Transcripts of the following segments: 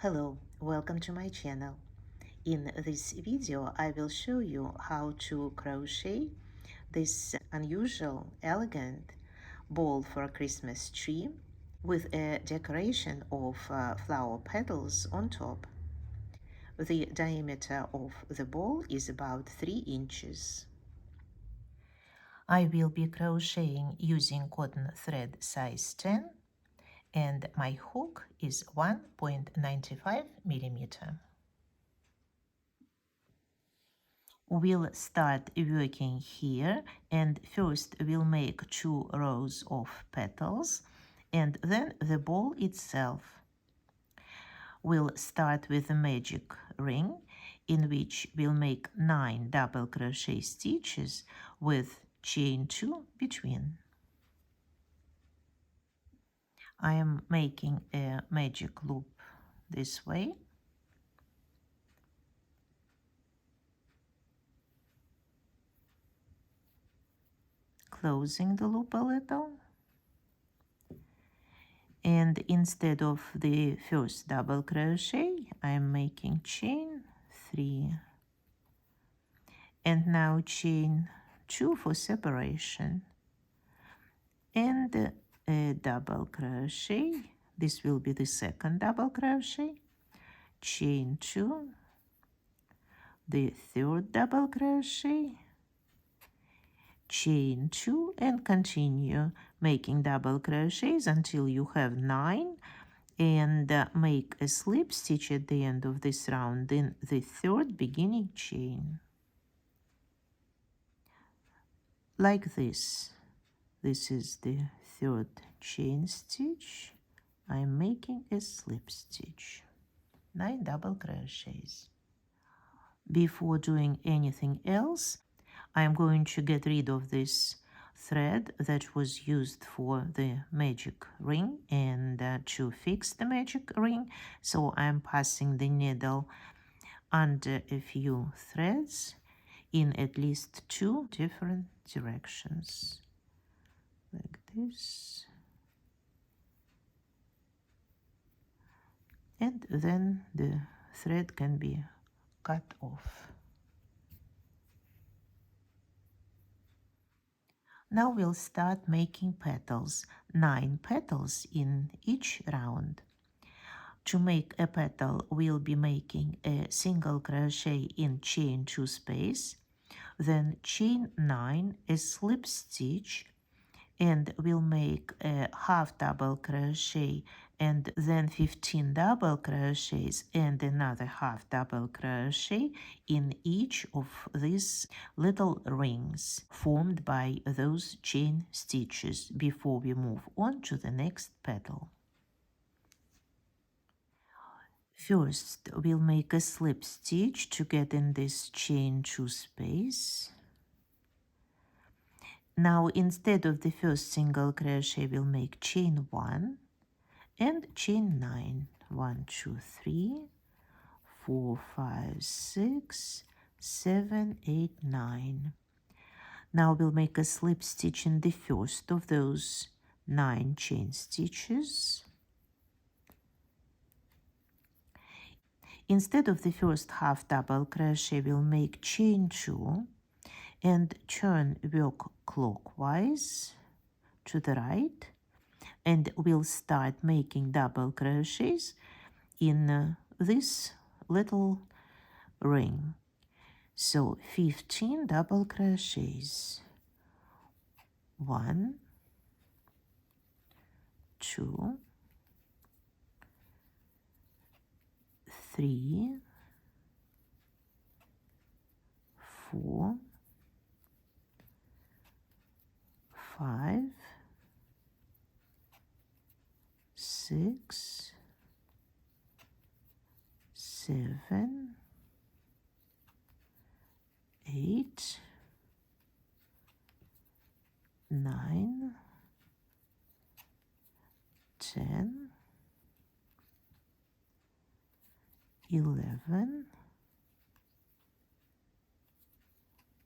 Hello, welcome to my channel. In this video, I will show you how to crochet this unusual, elegant ball for a Christmas tree with a decoration of flower petals on top. The diameter of the ball is about 3 inches. I will be crocheting using cotton thread size 10 and my hook is 1.95 millimeter. We'll start working here, and first we'll make 2 rows of petals and then the ball itself. We'll start with a magic ring in which we'll make 9 double crochet stitches with chain 2 between. I am making a magic loop this way. Closing the loop a little. And instead of the first double crochet, I'm making chain 3. And now chain 2 for separation. And a double crochet. This will be the second double crochet. Chain 2. The third double crochet. Chain 2 and continue making double crochets until you have 9 and make a slip stitch at the end of this round in the third beginning chain. Like this. This is the third chain stitch. I'm making a slip stitch. 9 double crochets. Before doing anything else, I'm going to get rid of this thread that was used for the magic ring and to fix the magic ring. So I'm passing the needle under a few threads in at least 2 different directions. Like this. And then the thread can be cut off. Now we'll start making petals, 9 petals in each round. To make a petal, we'll be making a single crochet in chain 2 space, then chain 9, a slip stitch, and we'll make a half double crochet and then 15 double crochets and another half double crochet in each of these little rings formed by those chain stitches before we move on to the next petal. First, we'll make a slip stitch to get in this chain 2 space. Now, instead of the first single crochet, we'll make chain 1 and chain 9. 1, 2, 3, 4, 5, 6, 7, 8, 9. Now we'll make a slip stitch in the first of those 9 chain stitches. Instead of the first half double crochet, we'll make chain 2 and turn work clockwise to the right, and we'll start making double crochets in this little ring. So 15 double crochets. 1, 2, 3, 4, 5, 6, 7, 8, 9, 10, 11,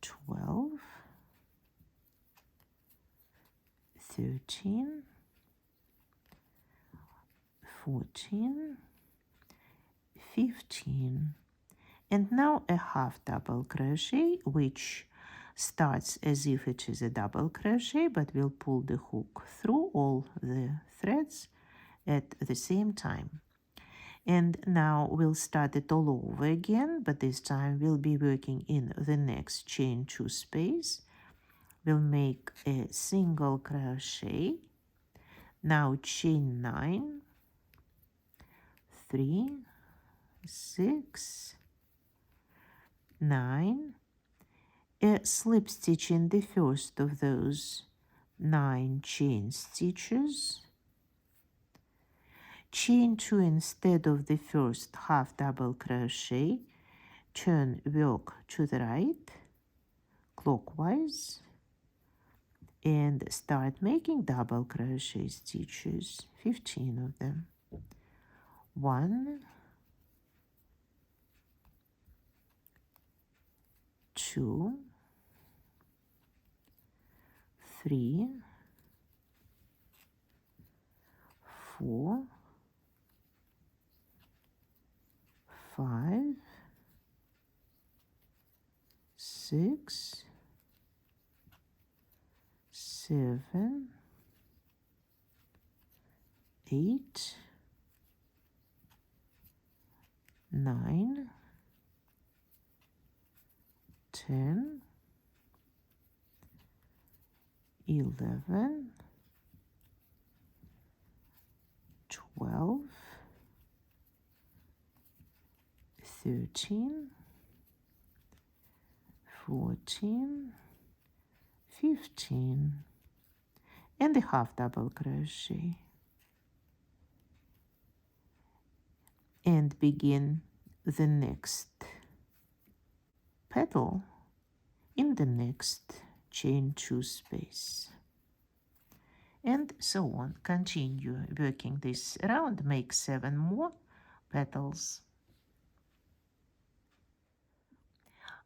12, 13, 14, 15. And now a half double crochet, which starts as if it is a double crochet, but we'll pull the hook through all the threads at the same time. And now we'll start it all over again, but this time we'll be working in the next chain 2 space. We'll make a single crochet. Now chain 9, 3, 6, 9, a slip stitch in the first of those 9 chain stitches, chain 2 instead of the first half double crochet, turn work to the right clockwise and start making double crochet stitches, 15 of them. 1, 2, 3, 4, 5, 6, 7, 8, 9, 10, 11, 12, 13, 14, 15, and a half double crochet. And begin the next petal in the next chain 2 space. And so on. Continue working this around, make 7 more petals.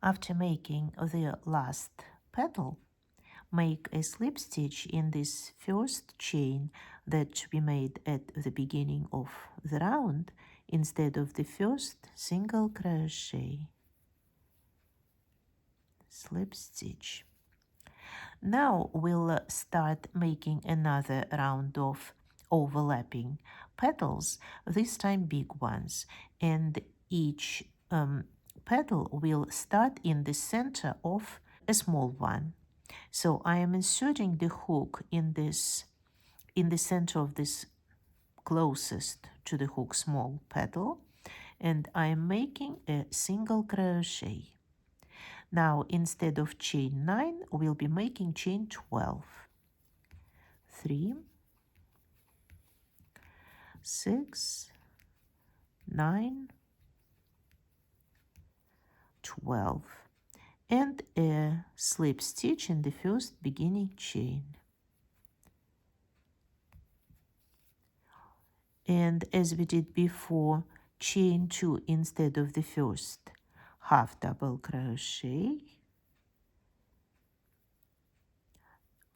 After making the last petal, make a slip stitch in this first chain that we made at the beginning of the round instead of the first single crochet. Slip stitch. Now we'll start making another round of overlapping petals, this time big ones, and each petal will start in the center of a small one. So I am inserting the hook in the center of this closest to the hook small petal, and I am making a single crochet. Now instead of chain 9, we'll be making chain 12. 3, 6, 9, 12, and a slip stitch in the first beginning chain. And as we did before, chain 2 instead of the first half double crochet.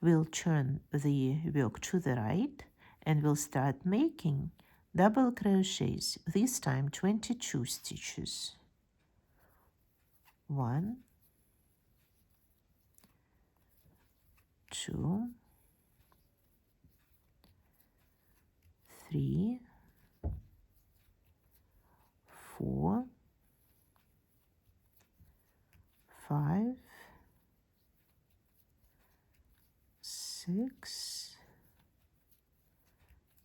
We'll turn the work to the right and we'll start making double crochets, this time 22 stitches. 1, 2, 3, 4, 5, 6,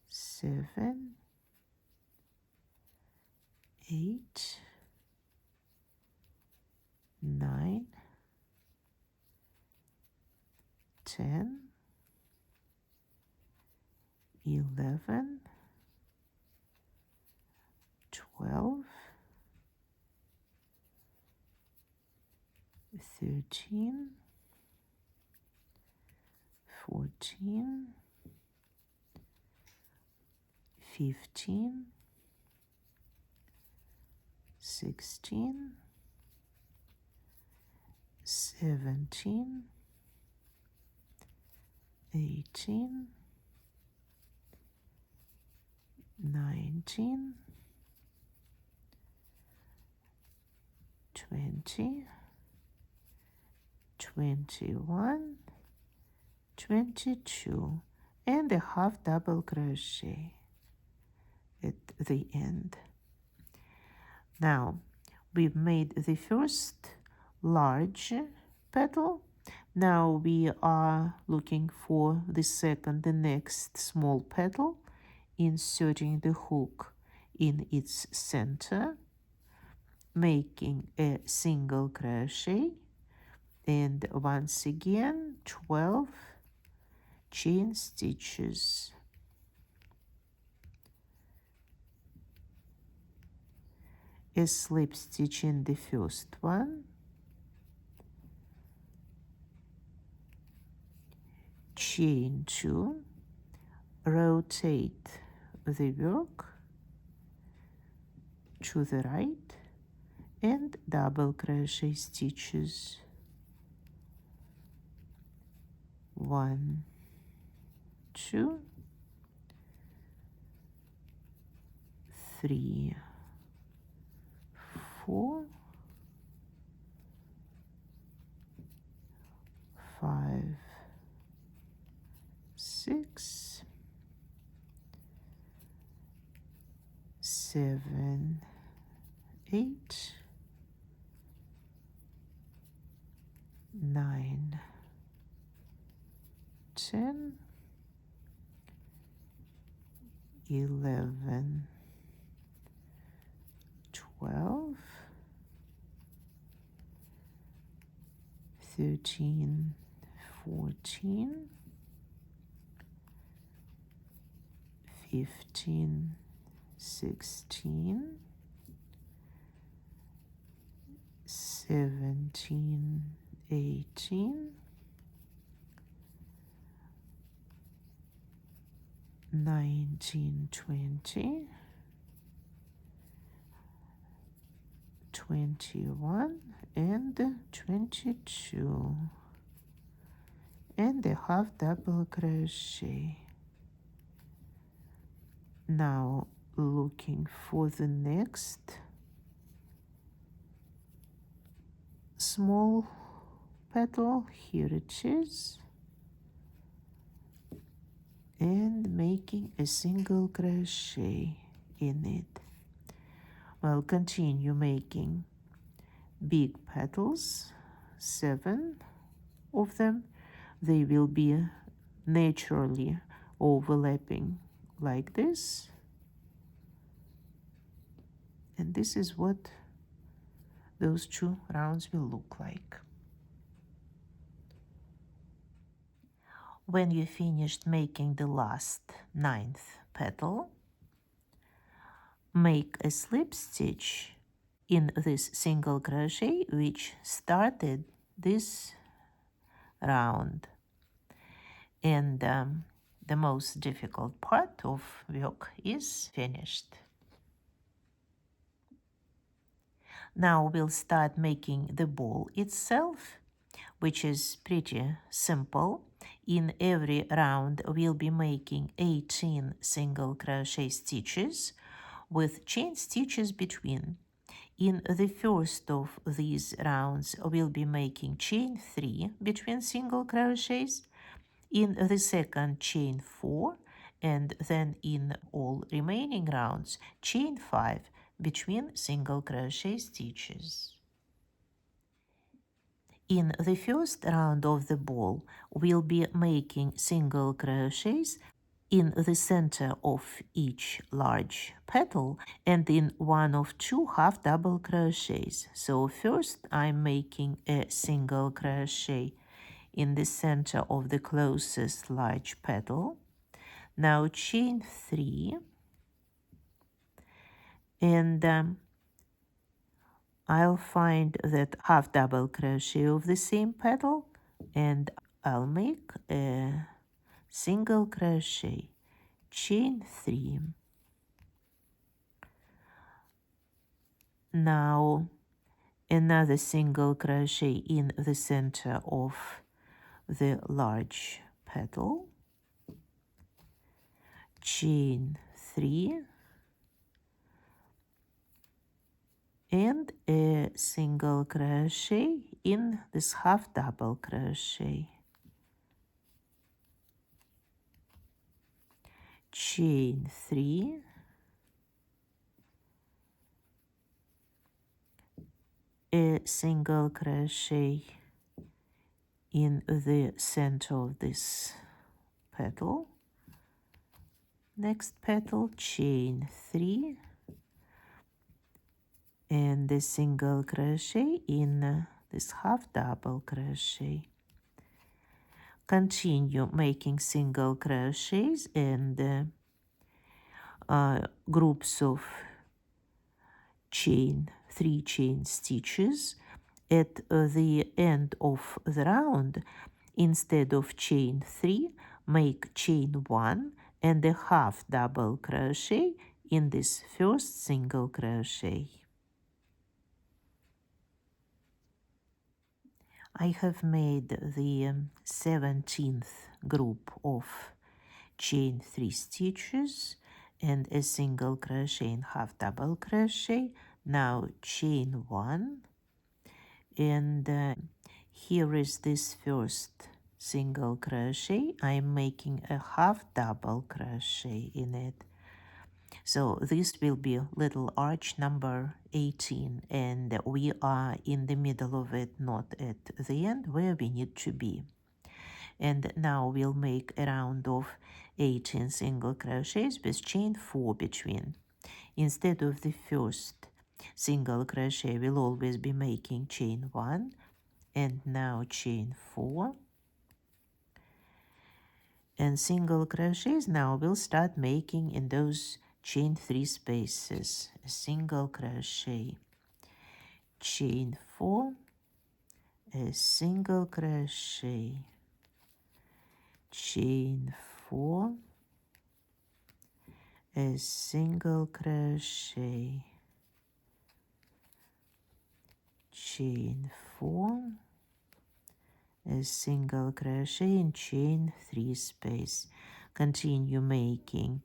7, 8, 9, 10, 11, 12, 13, 14, 15, 16, 17, 18, 19, 20, 21, 22, and a half double crochet at the end. Now we've made the first large petal. Now we are looking for the next small petal, inserting the hook in its center, making a single crochet, and once again 12 chain stitches. A slip stitch in the first one, chain 2, rotate the work to the right, and double crochet stitches. 1, 2, 3, 4, 5, 6, 7, 8, 9, 10, 11, 12, 13, 14, 15, 16, 17, 18, 19, 20, 21, and 22, and a half double crochet. Now looking for the next small petal. Here it is, and making a single crochet in it. Well, continue making big petals, 7 of them. They will be naturally overlapping like this, and this is what those 2 rounds will look like. When you finished making the last 9th petal, make a slip stitch in this single crochet which started this round, and the most difficult part of work is finished. Now we'll start making the ball itself, which is pretty simple. In every round we'll be making 18 single crochet stitches with chain stitches between. In the first of these rounds we'll be making chain 3 between single crochets, in the second chain 4, and then in all remaining rounds chain 5 between single crochet stitches. In the first round of the ball, we'll be making single crochets in the center of each large petal and in one of 2 half double crochets. So first I'm making a single crochet in the center of the closest large petal. Now chain 3, and I'll find that half double crochet of the same petal, and I'll make a single crochet, chain 3. Now another single crochet in the center of the large petal, chain 3, and a single crochet in this half double crochet, chain 3, a single crochet in the center of this petal, next petal, chain 3, and a single crochet in this half double crochet. Continue making single crochets and groups of 3 chain stitches. At the end of the round, instead of chain 3, make chain 1 and a half double crochet in this first single crochet. I have made the 17th group of chain 3 stitches and a single crochet in half double crochet. Now chain 1, and here is this first single crochet. I'm making a half double crochet in it. So this will be little arch number 18, and we are in the middle of it, not at the end where we need to be. And now we'll make a round of 18 single crochets with chain 4 between. Instead of the first single crochet, we'll always be making chain 1, and now chain 4, and single crochets. Now we'll start making in those chain 3 spaces a single crochet, chain 4, a single crochet, chain 4, a single crochet, chain 4, a single crochet in chain 3 space. Continue making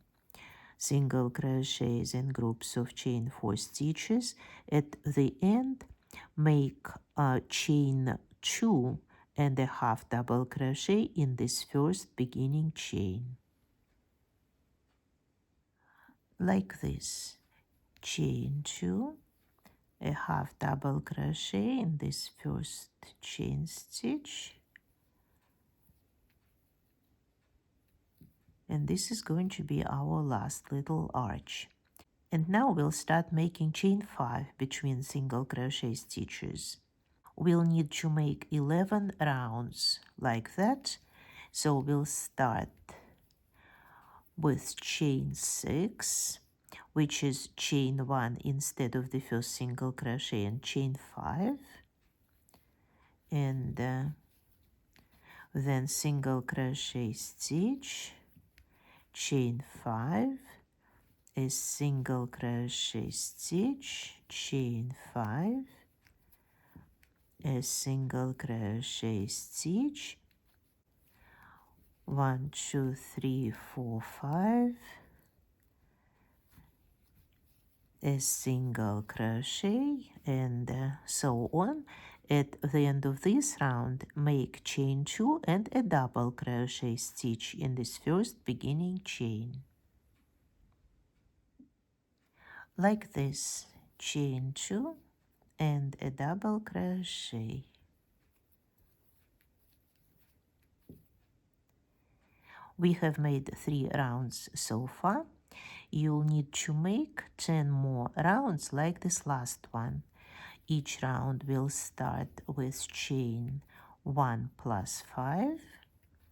single crochets in groups of chain 4 stitches. At the end, make a chain 2 and a half double crochet in this first beginning chain, like this. Chain 2, a half double crochet in this first chain stitch, and this is going to be our last little arch. And now we'll start making chain 5 between single crochet stitches. We'll need to make 11 rounds like that, so we'll start with chain 6, which is chain 1 instead of the first single crochet, and chain 5, and then single crochet stitch, chain 5, a single crochet stitch, chain 5, a single crochet stitch, 1 2 3 4 5, a single crochet, and so on. At the end of this round, make chain 2 and a double crochet stitch in this first beginning chain, like this. Chain 2 and a double crochet. We have made 3 rounds so far. You'll need to make 10 more rounds like this last one. Each round will start with chain 1 plus 5,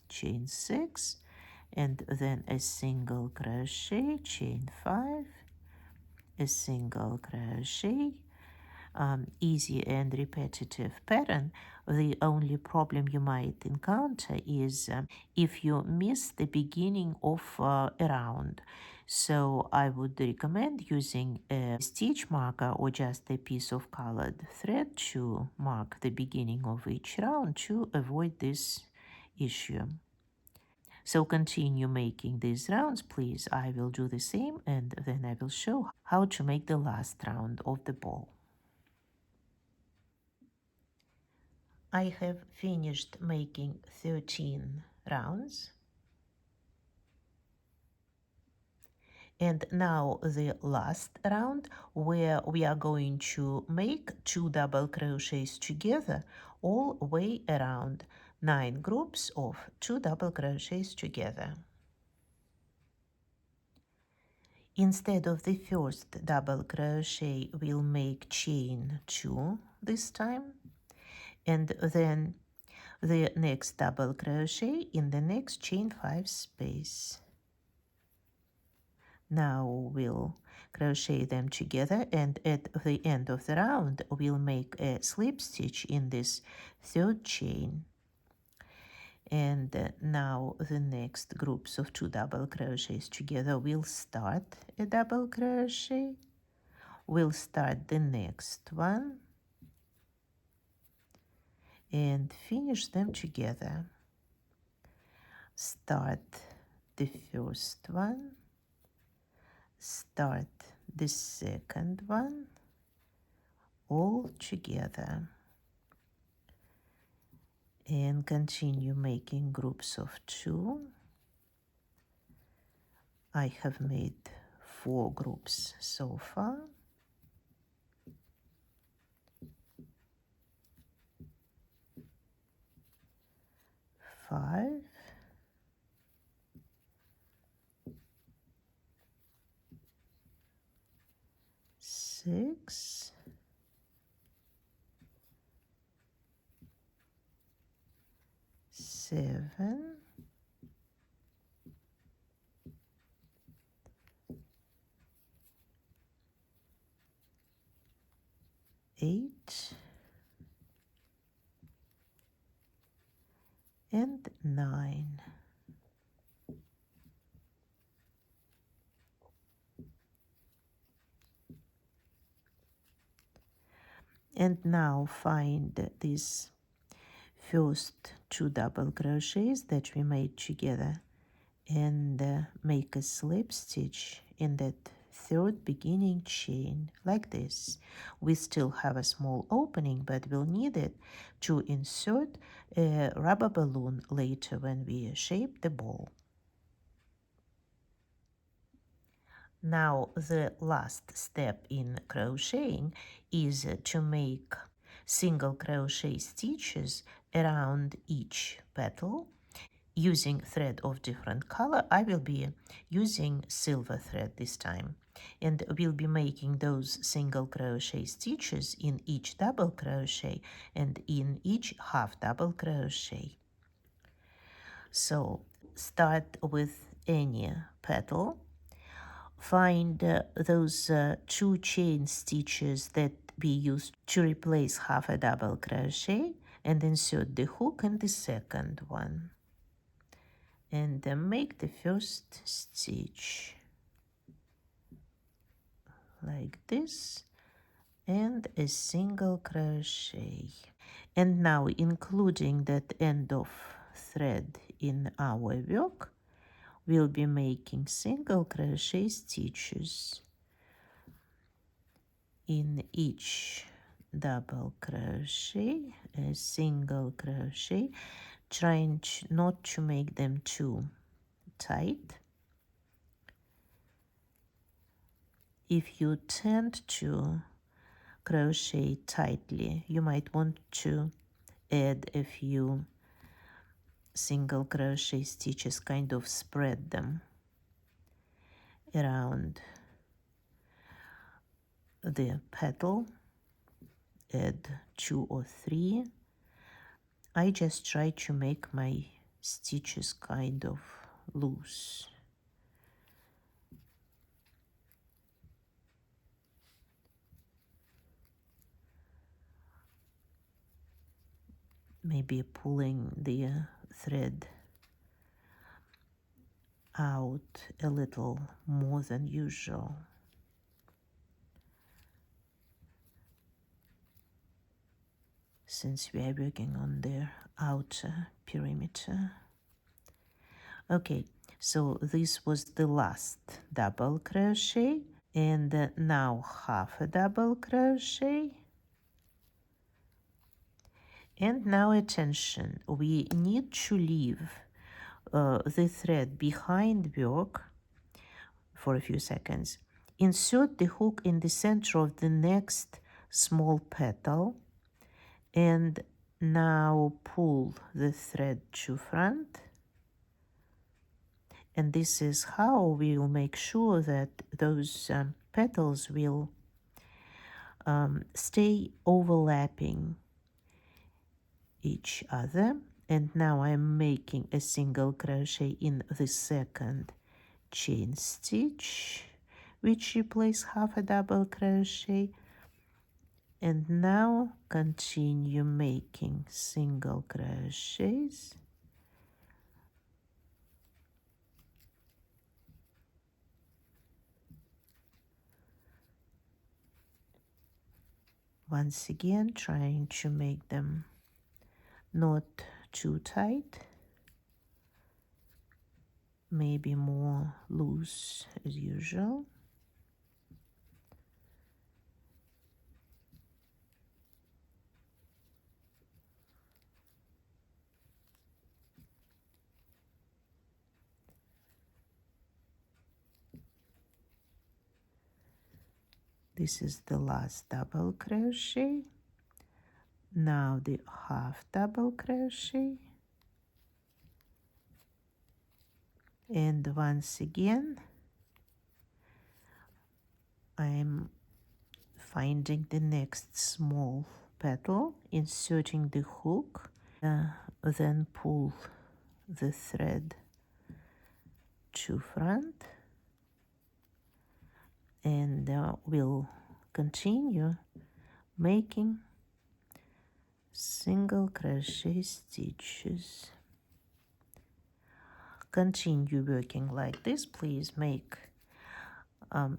chain 6, and then a single crochet, chain 5, a single crochet. Easy and repetitive pattern. The only problem you might encounter is if you miss the beginning of a round. So I would recommend using a stitch marker or just a piece of colored thread to mark the beginning of each round to avoid this issue. So continue making these rounds, please. I will do the same, and then I will show how to make the last round of the ball. I have finished making 13 rounds. And now the last round, where we are going to make 2 double crochets together all the way around, 9 groups of 2 double crochets together. Instead of the first double crochet, we'll make chain 2 this time, and then the next double crochet in the next chain 5 space. Now we'll crochet them together, and at the end of the round we'll make a slip stitch in this third chain. And now the next groups of 2 double crochets together, we'll start a double crochet, we'll start the next one and finish them together. Start the first one, start the second one, all together, and continue making groups of 2. I have made 4 groups so far. Five, 6, 7, 8, and 9. And now find these first 2 double crochets that we made together and make a slip stitch in that third beginning chain like this. We still have a small opening, but we'll need it to insert a rubber balloon later when we shape the ball. Now the last step in crocheting is to make single crochet stitches around each petal using thread of different color. I will be using silver thread this time, and we'll be making those single crochet stitches in each double crochet and in each half double crochet. So start with any petal. Find those 2 chain stitches that we used to replace half a double crochet and insert the hook in the second one. And make the first stitch like this and a single crochet. And now, including that end of thread in our work, we'll be making single crochet stitches in each double crochet, a single crochet, trying not to make them too tight. If you tend to crochet tightly, you might want to add a few single crochet stitches, kind of spread them around the petal, add 2 or 3. I just try to make my stitches kind of loose. Maybe pulling the thread out a little more than usual. Since we are working on the outer perimeter. Okay, so this was the last double crochet, and now half a double crochet, And now attention, we need to leave the thread behind work for a few seconds. Insert the hook in the center of the next small petal and now pull the thread to front. And this is how we will make sure that those petals will stay overlapping each other. And now I'm making a single crochet in the second chain stitch, which replace half a double crochet. And now continue making single crochets. Once again, trying to make them not too tight, maybe more loose as usual. This is the last double crochet. Now the half double crochet. And once again, I'm finding the next small petal, inserting the hook, then pull the thread to front, and we'll continue making single crochet stitches. Continue working like this. Please make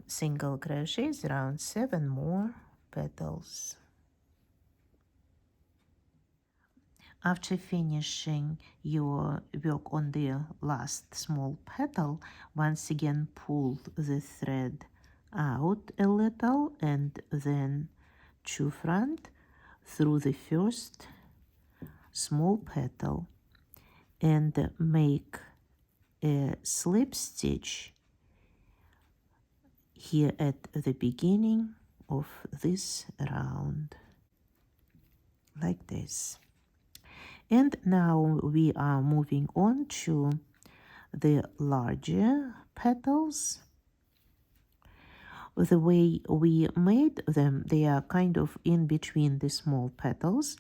single crochets around 7 more petals. After finishing your work on the last small petal, once again pull the thread out a little and then to front through the first small petal and make a slip stitch here at the beginning of this round, like this. And now we are moving on to the larger petals. The way we made them, they are kind of in between the small petals.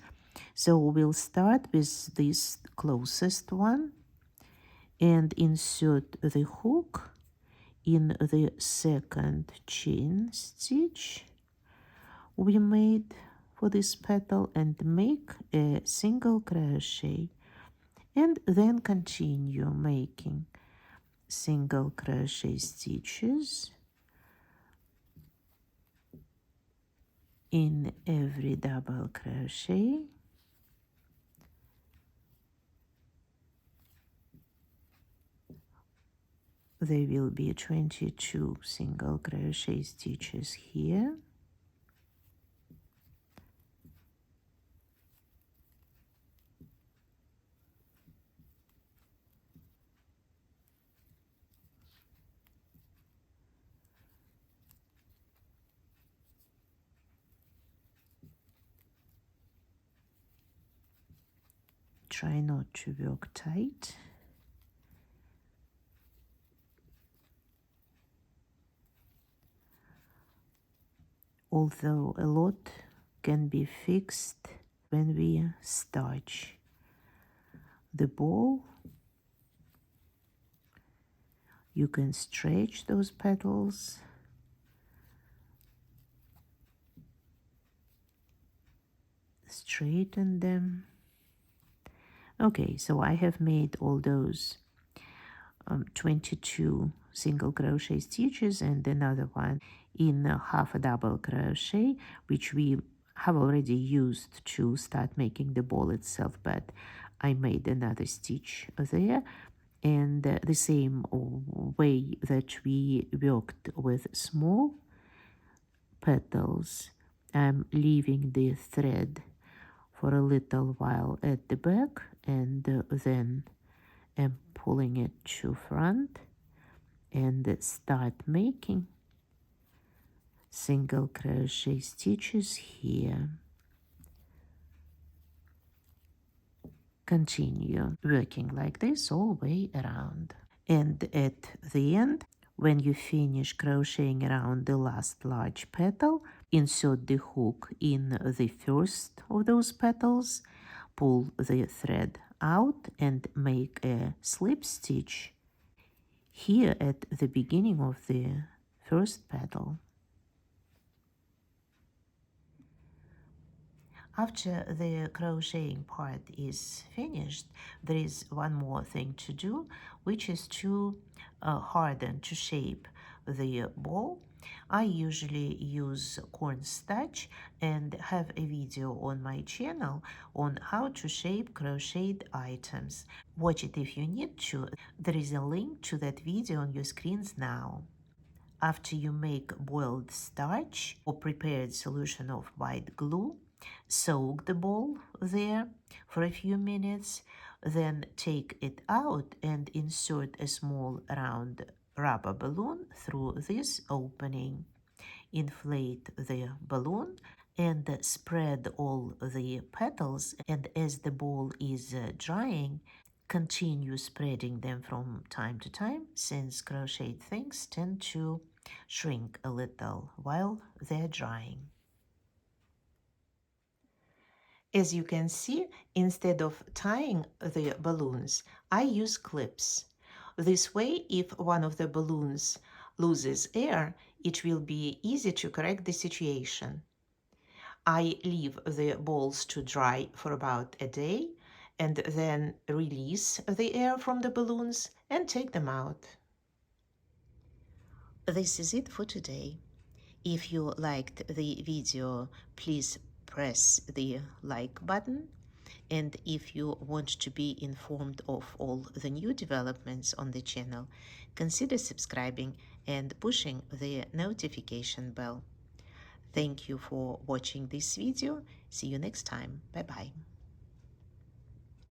So we'll start with this closest one and insert the hook in the second chain stitch we made for this petal and make a single crochet, and then continue making single crochet stitches in every double crochet. There will be 22 single crochet stitches here. Try not to work tight. Although a lot can be fixed when we starch the ball, you can stretch those petals, straighten them. Okay, so I have made all those 22 single crochet stitches and another one in half a double crochet, which we have already used to start making the ball itself, but I made another stitch there. And the same way that we worked with small petals, I'm leaving the thread for a little while at the back, and then I'm pulling it to front and start making single crochet stitches here. Continue working like this all the way around. And at the end, when you finish crocheting around the last large petal, insert the hook in the first of those petals, pull the thread out and make a slip stitch here at the beginning of the first petal. After the crocheting part is finished, there is one more thing to do, which is to harden, to shape the ball. I usually use cornstarch and have a video on my channel on how to shape crocheted items. Watch it if you need to. There is a link to that video on your screens now. After you make boiled starch or prepared solution of white glue, soak the ball there for a few minutes, then take it out and insert a small round rubber balloon through this opening. Inflate the balloon and spread all the petals, and as the ball is drying, continue spreading them from time to time, since crochet things tend to shrink a little while they're drying. As you can see, instead of tying the balloons, I use clips. This way, if one of the balloons loses air, it will be easy to correct the situation. I leave the balls to dry for about a day and then release the air from the balloons and take them out. This is it for today. If you liked the video, please press the like button. And if you want to be informed of all the new developments on the channel, consider subscribing and pushing the notification bell. Thank you for watching this video. See you next time. Bye-bye.